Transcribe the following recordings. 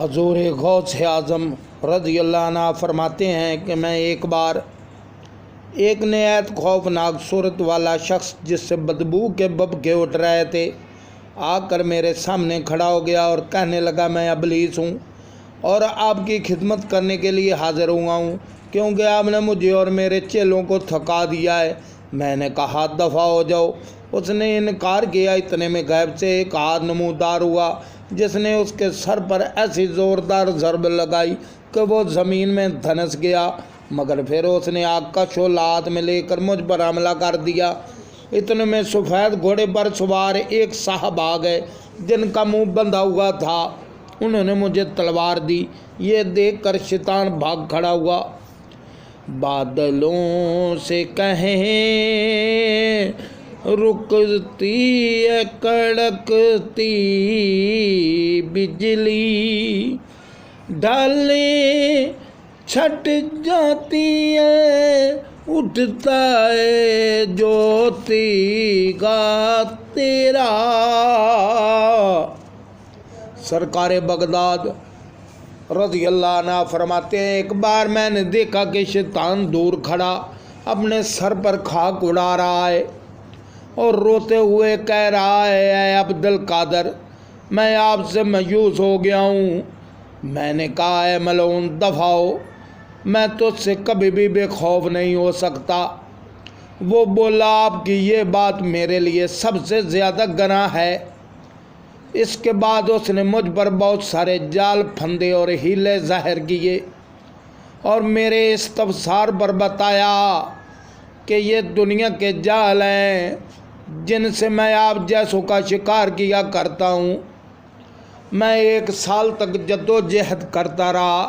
حضور غوث اعظم رضی اللہ عنہ فرماتے ہیں کہ میں ایک بار ایک نہایت خوفناک صورت والا شخص جس سے بدبو کے ببکے اٹھ رہے تھے آ کر میرے سامنے کھڑا ہو گیا اور کہنے لگا میں ابلیس ہوں اور آپ کی خدمت کرنے کے لیے حاضر ہوا ہوں کیونکہ آپ نے مجھے اور میرے چیلوں کو تھکا دیا ہے۔ میں نے کہا دفع ہو جاؤ۔ اس نے انکار کیا۔ اتنے میں غیب سے ایک ہاتھ نمودار ہوا جس نے اس کے سر پر ایسی زوردار ضرب لگائی کہ وہ زمین میں دھنس گیا، مگر پھر اس نے آگ کا شعلہ ہاتھ میں لے کر مجھ پر حملہ کر دیا۔ اتنے میں سفید گھوڑے پر سوار ایک صاحب آ گئے جن کا منہ بندھا ہوا تھا۔ انہوں نے مجھے تلوار دی۔ یہ دیکھ کر شیطان بھاگ کھڑا ہوا۔ بادلوں سے کہیں رکتی ہے کڑکتی بجلی، ڈالیں چھٹ جاتی ہے اٹھتا ہے جوتی کا تیرا۔ سرکار بغداد رضی اللہ عنہ فرماتے ہیں ایک بار میں نے دیکھا کہ شیطان دور کھڑا اپنے سر پر خاک اڑا رہا ہے اور روتے ہوئے کہہ رہا ہے اے عبد القادر میں آپ سے مایوس ہو گیا ہوں۔ میں نے کہا اے ملعون دفع ہو، میں تجھ سے کبھی بھی بے خوف نہیں ہو سکتا۔ وہ بولا آپ کی یہ بات میرے لیے سب سے زیادہ گناہ ہے۔ اس کے بعد اس نے مجھ پر بہت سارے جال پھندے اور ہیلے ظاہر کیے اور میرے استفسار پر بتایا کہ یہ دنیا کے جال ہیں جن سے میں آپ جیسوں کا شکار کیا کرتا ہوں۔ میں 1 سال تک جدوجہد کرتا رہا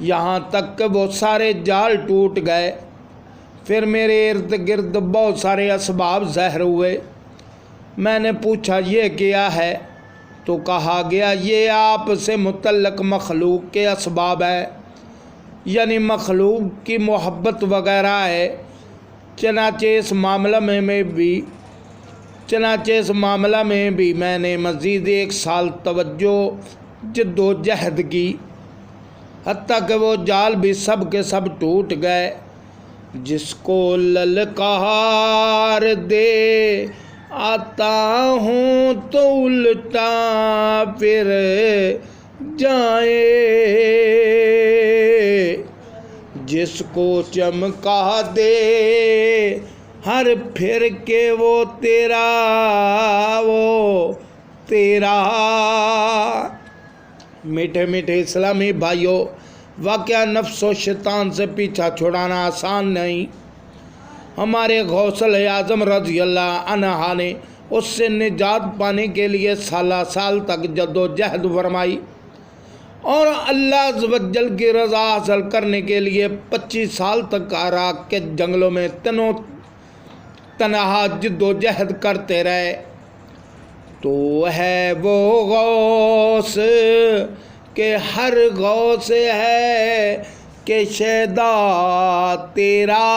یہاں تک کہ وہ سارے جال ٹوٹ گئے۔ پھر میرے ارد گرد بہت سارے اسباب ظاہر ہوئے۔ میں نے پوچھا یہ کیا ہے تو کہا گیا یہ آپ سے متعلق مخلوق کے اسباب ہے، یعنی مخلوق کی محبت وغیرہ ہے۔ چنانچہ اس معاملہ میں بھی میں نے مزید 1 سال توجہ جد و جہد کی، حتیٰ کہ وہ جال بھی سب کے سب ٹوٹ گئے۔ جس کو للکار دے آتا ہوں تو الٹا پھر جائے، جس کو چمکا دے ہر پھر کے وہ تیرا۔ میٹھے میٹھے اسلامی بھائیوں، واقعہ نفس و شیطان سے پیچھا چھڑانا آسان نہیں۔ ہمارے غوث اعظم رضی اللہ عنہ نے اس سے نجات پانے کے لیے سال تک جد و جہد فرمائی اور اللہ عز و جل کی رضا حاصل کرنے کے لیے 25 سال تک عراق کے جنگلوں میں تنہا جد و جہد کرتے رہے۔ تو ہے وہ غوث کہ ہر غوث ہے کہ شیدا تیرا،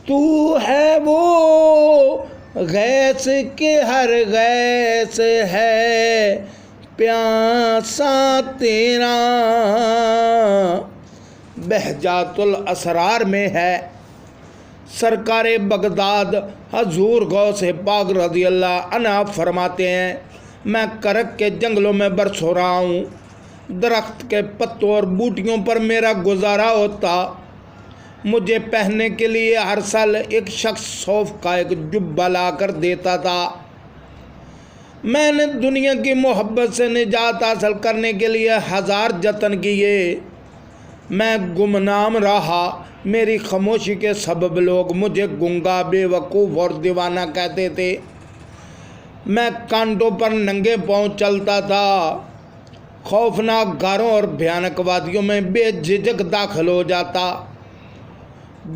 تو ہے وہ غیث کہ ہر غیث ہے پیاسا تیرا۔ بہجات الاسرار میں ہے سرکار بغداد حضور غوث پاک رضی اللہ عنہ فرماتے ہیں میں کرک کے جنگلوں میں برس ہو رہا ہوں، درخت کے پتوں اور بوٹیوں پر میرا گزارا ہوتا۔ مجھے پہننے کے لیے ہر سال ایک شخص صوف کا ایک جبہ لا کر دیتا تھا۔ میں نے دنیا کی محبت سے نجات حاصل کرنے کے لیے 1000 جتن کیے۔ میں گمنام رہا۔ میری خاموشی کے سبب لوگ مجھے گنگا، بے وقوف اور دیوانہ کہتے تھے۔ میں کانٹوں پر ننگے پاؤں چلتا تھا، خوفناک غاروں اور بھیانک وادیوں میں بے جھجک داخل ہو جاتا۔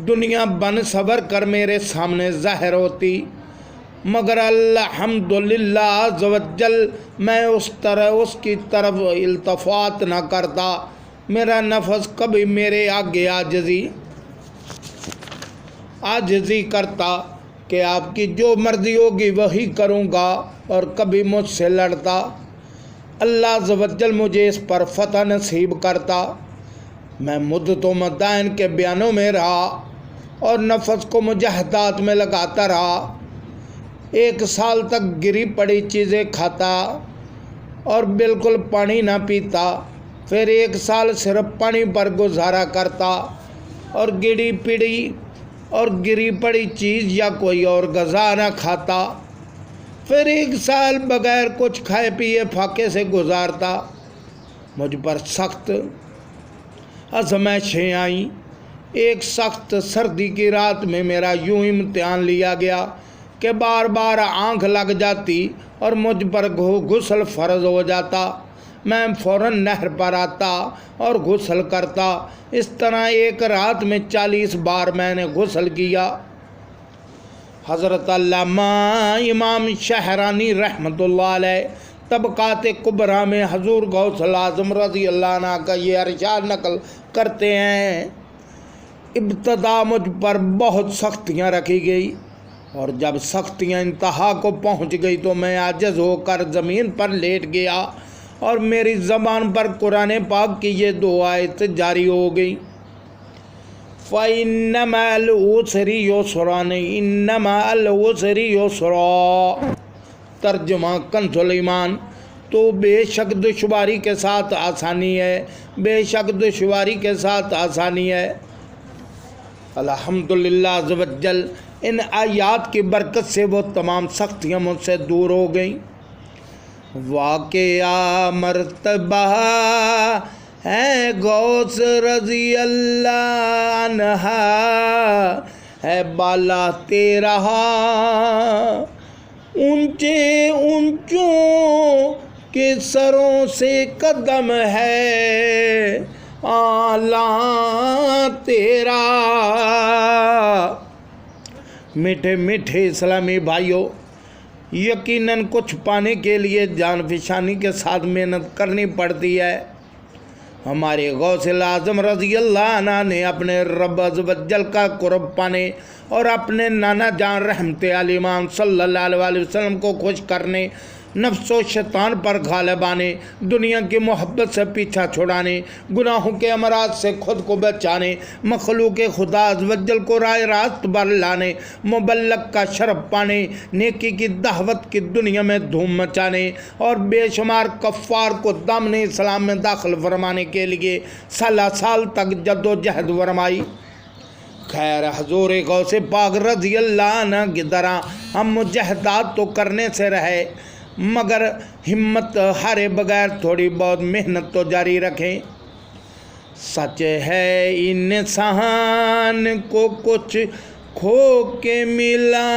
دنیا بن سور کر میرے سامنے ظاہر ہوتی، مگر الحمدللہ عز و جل میں اس کی طرف التفات نہ کرتا۔ میرا نفس کبھی میرے آگے عاجزی کرتا کہ آپ کی جو مرضی ہوگی وہی کروں گا، اور کبھی مجھ سے لڑتا اللہ عز و جل مجھے اس پر فتح نصیب کرتا۔ میں مدتوں مدائن کے بیانوں میں رہا اور نفس کو مجاہدات میں لگاتا رہا۔ 1 سال تک گری پڑی چیزیں کھاتا اور بالکل پانی نہ پیتا، پھر 1 سال صرف پانی پر گزارا کرتا اور گری پڑی چیز یا کوئی اور غذا نہ کھاتا، پھر 1 سال بغیر کچھ کھائے پیے فاقے سے گزارتا۔ مجھ پر سخت آزمائشیں آئیں۔ ایک سخت سردی کی رات میں میرا یوں امتحان لیا گیا کہ بار بار آنکھ لگ جاتی اور مجھ پر غسل فرض ہو جاتا۔ میں فوراً نہر پر آتا اور غسل کرتا۔ اس طرح ایک رات میں 40 بار میں نے غسل کیا۔ حضرت علامہ امام شہرانی رحمۃ اللہ علیہ طبقات کبریٰ میں حضور غوث اعظم رضی اللہ عنہ کا یہ ارشاد نقل کرتے ہیں، ابتدا مجھ پر بہت سختیاں رکھی گئی اور جب سختیاں انتہا کو پہنچ گئی تو میں عاجز ہو کر زمین پر لیٹ گیا اور میری زبان پر قرآن پاک کی یہ 2 آیت جاری ہو گئی، فَإِنَّ مَعَ الْعُسْرِ يُسْرًا إِنَّ مَعَ الْعُسْرِ يُسْرًا۔ ترجمہ کنز الایمان، تو بے شک دشواری کے ساتھ آسانی ہے، بے شک دشواری کے ساتھ آسانی ہے۔ الحمدللہ عز و جل ان آیات کی برکت سے وہ تمام سختیاں مجھ سے دور ہو گئیں۔ واقعہ مرتبہ ہے غوث رضی اللہ عنہ، ہے بالا تیرا اونچے اونچوں کے سروں سے قدم ہے اعلیٰ تیرا۔ میٹھے میٹھے اسلامی بھائیوں، یقیناً کچھ پانے کے لیے جان فشانی کے ساتھ محنت کرنی پڑتی ہے۔ ہمارے غوث اعظم رضی اللہ عنہ نے اپنے رب عز و جل کا قرب پانے اور اپنے نانا جان رحمت علی امام صلی اللہ علیہ وسلم کو خوش کرنے، نفس و شیطان پر غالب آنے، دنیا کی محبت سے پیچھا چھڑانے، گناہوں کے امراض سے خود کو بچانے، مخلوق خدا عز و جل کو راہ راست پر لانے، مبلغ کا شرف پانے، نیکی کی دعوت کی دنیا میں دھوم مچانے اور بے شمار کفار کو دامن اسلام میں داخل فرمانے کے لیے سال تک جد و جہد فرمائی۔ خیر، حضور غوث پاک رضی اللہ عنہ کی طرح ہم مجاہدات تو کرنے سے رہے، مگر ہمت ہارے بغیر تھوڑی بہت محنت تو جاری رکھیں۔ سچ ہے انسان کو کچھ کھو کے ملا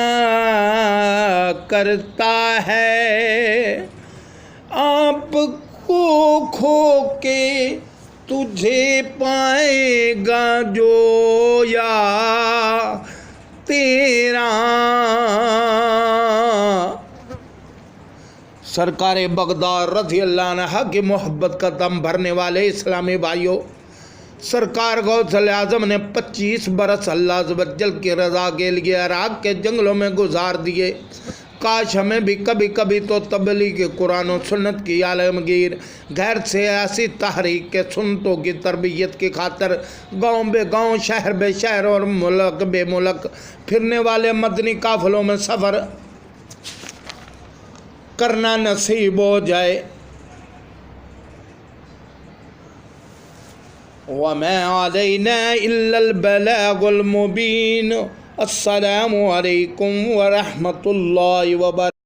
کرتا ہے، آپ کو کھو کے تجھے پائے گا جو یا تیرا۔ سرکار بغداد رضی اللہ عنہ کی محبت کا دم بھرنے والے اسلامی بھائیوں، سرکار غوث اعظم نے 25 برس اللہ عز و جل کی رضا کے لیے عراق کے جنگلوں میں گزار دیے۔ کاش ہمیں بھی کبھی کبھی تو تبلیغ قرآن و سنت کی عالمگیر غیر سیاسی تحریک کے سنتوں کی تربیت کی خاطر گاؤں بے گاؤں، شہر بے شہر اور ملک بے ملک پھرنے والے مدنی قافلوں میں سفر کرنا نصیب ہو جائے۔ وَمَا عَلَيْنَا إِلَّا الْبَلَاغُ الْمُبِينُ۔ السلام علیکم ورحمۃ اللہ وبرکاتہ۔